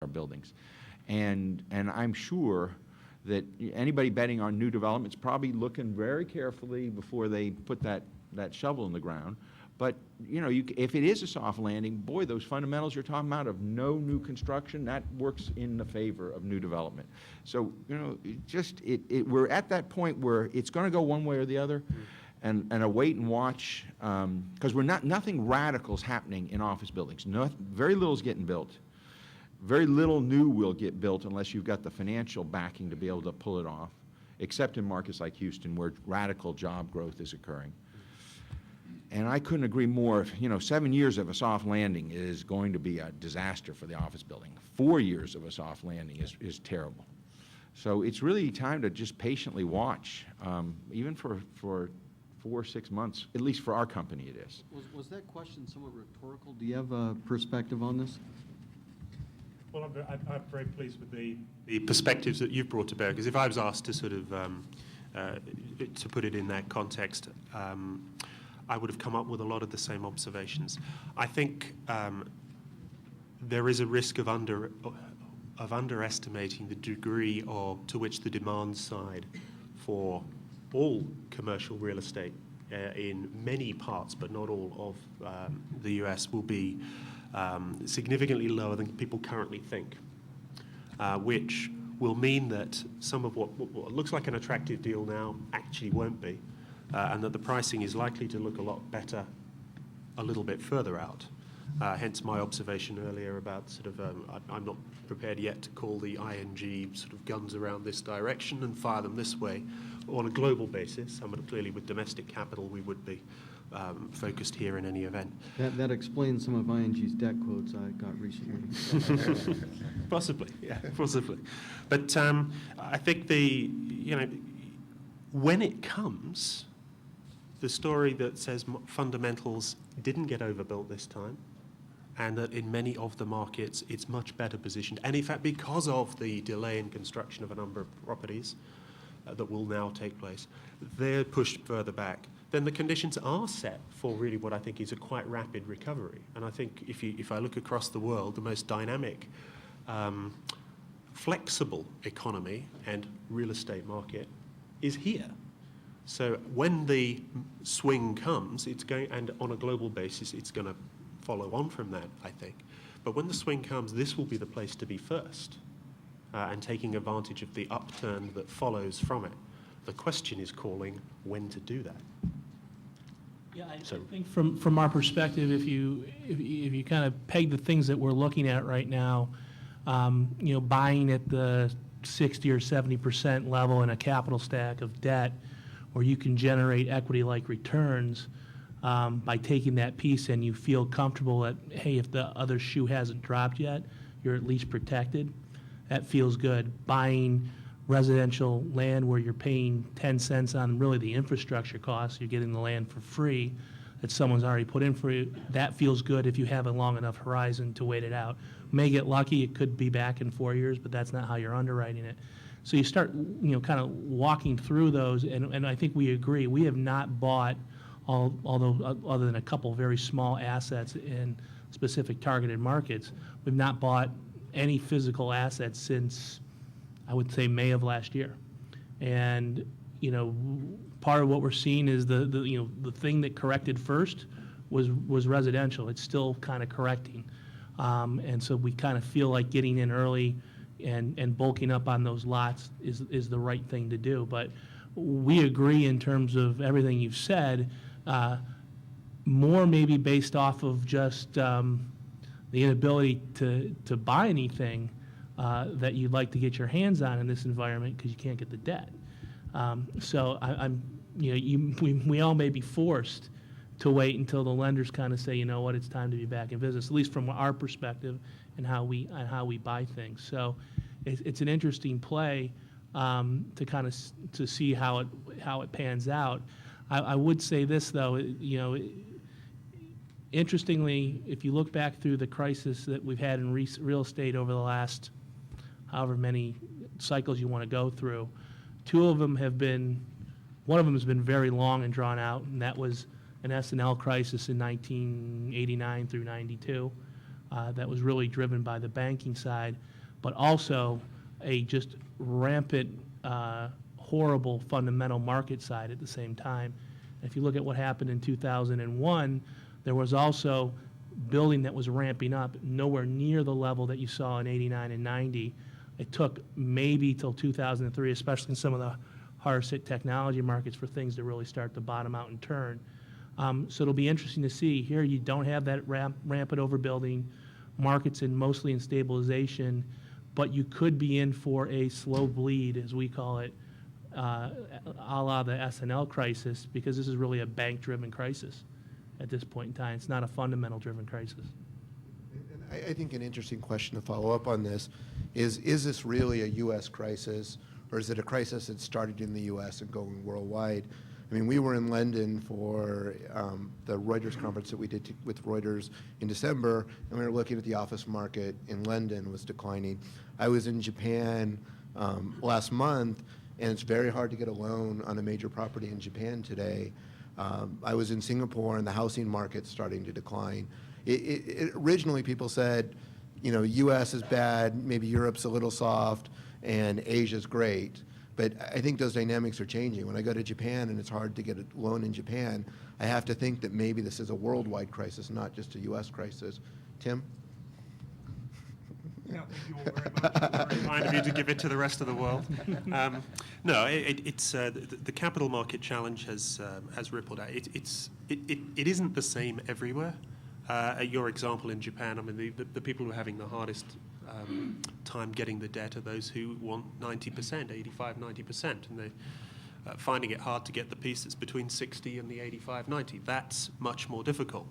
our buildings. And I'm sure that anybody betting on new development's probably looking very carefully before they put that shovel in the ground. But, you know, if it is a soft landing, boy, those fundamentals you're talking about of no new construction, that works in the favor of new development. So, you know, we're at that point where it's going to go one way or the other, and a wait and watch, because nothing radical is happening in office buildings. Very little is getting built. Very little new will get built unless you've got the financial backing to be able to pull it off, except in markets like Houston where radical job growth is occurring. And I couldn't agree more. You know, 7 years of a soft landing is going to be a disaster for the office building. 4 years of a soft landing is terrible. So it's really time to just patiently watch, even for 4 or 6 months, at least for our company it is. Was that question somewhat rhetorical? Do you have a perspective on this? Well, I'm very pleased with the perspectives that you've brought to bear, because if I was asked to sort of to put it in that context, I would have come up with a lot of the same observations. I think there is a risk of underestimating the degree to which the demand side for all commercial real estate in many parts, but not all, of the US will be significantly lower than people currently think, which will mean that some of what looks like an attractive deal now actually won't be. And that the pricing is likely to look a lot better a little bit further out. Hence my observation earlier about sort of, I'm not prepared yet to call the ING sort of guns around this direction and fire them this way on a global basis. I mean, clearly with domestic capital we would be focused here in any event. That explains some of ING's debt quotes I got recently. Possibly, yeah, possibly. But I think when it comes, the story that says fundamentals didn't get overbuilt this time, and that in many of the markets it's much better positioned. And in fact, because of the delay in construction of a number of properties that will now take place, they're pushed further back. Then the conditions are set for really what I think is a quite rapid recovery. And I think if I look across the world, the most dynamic, flexible economy and real estate market is here. So when the swing comes, it's going, and on a global basis, it's going to follow on from that, I think. But when the swing comes, this will be the place to be first, and taking advantage of the upturn that follows from it. The question is calling when to do that. Yeah, I think from our perspective, if you kind of peg the things that we're looking at right now, you know, buying at the 60 or 70% level in a capital stack of debt, where you can generate equity-like returns by taking that piece, and you feel comfortable that, hey, if the other shoe hasn't dropped yet, you're at least protected. That feels good. Buying residential land where you're paying 10 cents on really the infrastructure costs, you're getting the land for free that someone's already put in for you, that feels good if you have a long enough horizon to wait it out. May get lucky, it could be back in 4 years, but that's not how you're underwriting it. So you start, you know, kind of walking through those, and I think we agree. We have not bought, although other than a couple very small assets in specific targeted markets, we've not bought any physical assets since, I would say, May of last year. And, you know, part of what we're seeing is the thing that corrected first was residential. It's still kind of correcting. And so we kind of feel like getting in early and bulking up on those lots is the right thing to do. But we agree in terms of everything you've said, more maybe based off of just the inability to buy anything that you'd like to get your hands on in this environment because you can't get the debt. So we all may be forced to wait until the lenders kind of say, you know what, it's time to be back in business, at least from our perspective and how we buy things. So it's an interesting play to kind of to see how it pans out. I would say this though, you know, interestingly, if you look back through the crisis that we've had in real estate over the last however many cycles you want to go through, one of them has been very long and drawn out, and that was an S&L crisis in 1989 through 92. That was really driven by the banking side. but also a just rampant, horrible fundamental market side at the same time. If you look at what happened in 2001, there was also building that was ramping up, nowhere near the level that you saw in '89 and '90. It took maybe till 2003, especially in some of the hardest hit technology markets, for things to really start to bottom out and turn. So it'll be interesting to see. Here you don't have that rampant overbuilding, markets mostly in stabilization, but you could be in for a slow bleed, as we call it, a la the S&L crisis, because this is really a bank-driven crisis at this point in time. It's not a fundamental-driven crisis. And I think an interesting question to follow up on this is this really a U.S. crisis, or is it a crisis that started in the U.S. and going worldwide? I mean, we were in London for the Reuters conference that we did with Reuters in December, and we were looking at the office market in London was declining. I was in Japan last month, and it's very hard to get a loan on a major property in Japan today. I was in Singapore, and the housing market's starting to decline. Originally, people said, you know, U.S. is bad, maybe Europe's a little soft, and Asia's great. But I think those dynamics are changing. When I go to Japan and it's hard to get a loan in Japan, I have to think that maybe this is a worldwide crisis, not just a U.S. crisis. Tim? Yeah, thank you all very much. Very kind of you to give it to the rest of the world. No, it's the capital market challenge has rippled out. It isn't the same everywhere. Your example in Japan, I mean, the people who are having the hardest time getting the debt are those who want 90%, 85, 90%, and they're finding it hard to get the piece that's between 60 and the 85, 90. That's much more difficult.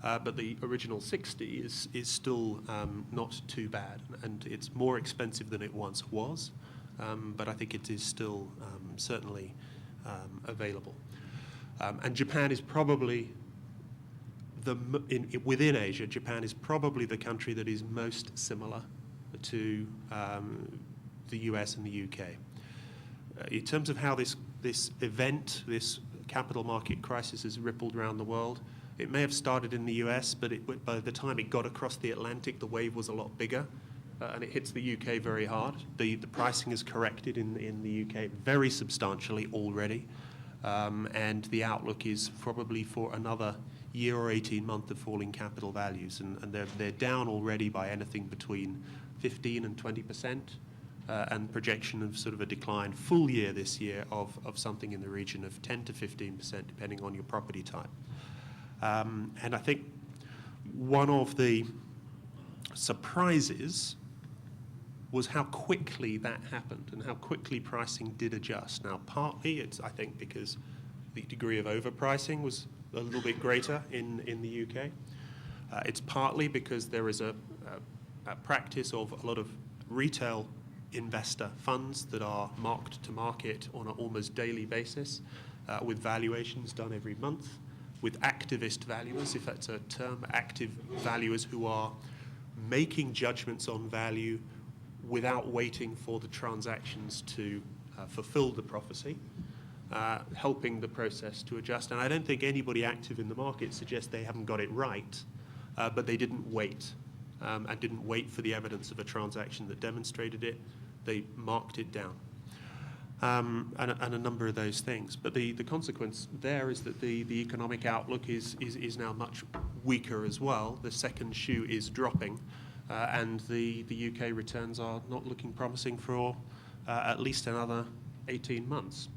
But the original 60 is still not too bad, and it's more expensive than it once was, but I think it is still certainly available. And Japan is probably within Asia, Japan is probably the country that is most similar to the US and the UK. In terms of how this event, this capital market crisis has rippled around the world, it may have started in the US, but by the time it got across the Atlantic, the wave was a lot bigger, and it hits the UK very hard. The pricing is corrected in the UK very substantially already, and the outlook is probably for another year or 18 months of falling capital values, and they're down already by anything between 15 and 20%, and projection of sort of a decline full year this year of something in the region of 10 to 15%, depending on your property type. And I think one of the surprises was how quickly that happened and how quickly pricing did adjust. Now, partly it's, I think, because the degree of overpricing was a little bit greater in the UK. It's partly because there is a practice of a lot of retail investor funds that are marked to market on an almost daily basis, with valuations done every month, with activist valuers, if that's a term, active valuers who are making judgments on value without waiting for the transactions to fulfill the prophecy, helping the process to adjust. And I don't think anybody active in the market suggests they haven't got it right, but they didn't wait, and didn't wait for the evidence of a transaction that demonstrated it. They marked it down. And a number of those things. But the consequence there is that the economic outlook is now much weaker as well. The second shoe is dropping, and the UK returns are not looking promising for at least another 18 months.